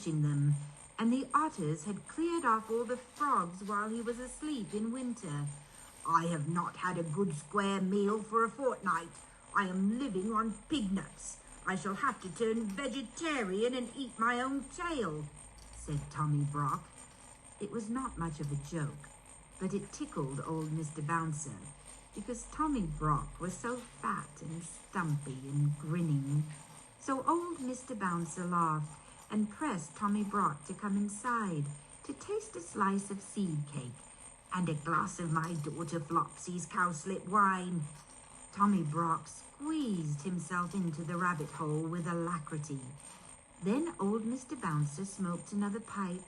them, and the otters had cleared off all the frogs while he was asleep in winter. "I have not had a good square meal for a fortnight. I am living on pig nuts. I shall have to turn vegetarian and eat my own tail," said Tommy Brock. It was not much of a joke, but it tickled old Mr. Bouncer, because Tommy Brock was so fat and stumpy and grinning. So old Mr. Bouncer laughed and pressed Tommy Brock to come inside to taste a slice of seed cake and a glass of my daughter Flopsy's cowslip wine. Tommy Brock squeezed himself into the rabbit hole with alacrity. Then old Mr. Bouncer smoked another pipe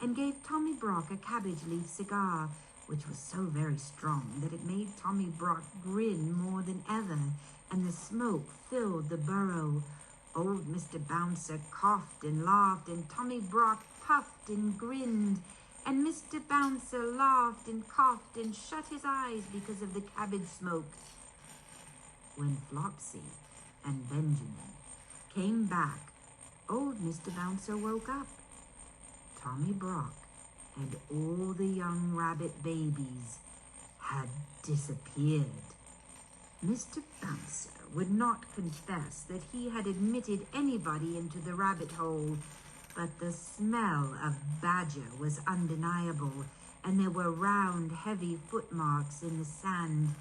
and gave Tommy Brock a cabbage leaf cigar, which was so very strong that it made Tommy Brock grin more than ever, and the smoke filled the burrow. Old Mr. Bouncer coughed and laughed, and Tommy Brock puffed and grinned, and Mr. Bouncer laughed and coughed and shut his eyes because of the cabbage smoke. When Flopsy and Benjamin came back, old Mr. Bouncer woke up. Tommy Brock and all the young rabbit babies had disappeared. Mr. Bouncer would not confess that he had admitted anybody into the rabbit hole, but the smell of badger was undeniable, and there were round, heavy footmarks in the sand.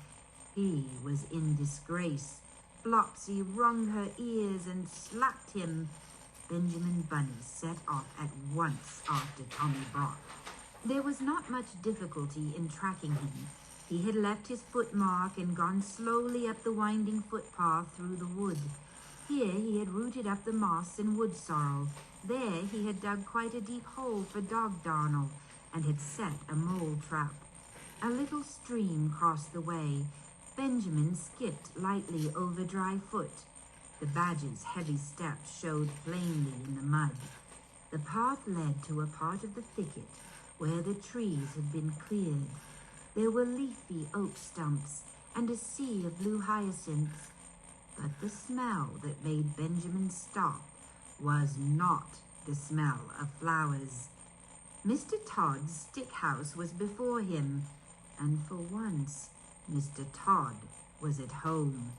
He was in disgrace. Flopsy wrung her ears and slapped him. Benjamin Bunny set off at once after Tommy Brock. There was not much difficulty in tracking him. He had left his footmark and gone slowly up the winding footpath through the wood. Here he had rooted up the moss and wood sorrel. There he had dug quite a deep hole for dog darnel and had set a mole trap. A little stream crossed the way. Benjamin skipped lightly over dry foot. The badger's heavy steps showed plainly in the mud. The path led to a part of the thicket where the trees had been cleared. There were leafy oak stumps and a sea of blue hyacinths, but the smell that made Benjamin stop was not the smell of flowers. Mr. Todd's stick house was before him, and for once Mr. Todd was at home.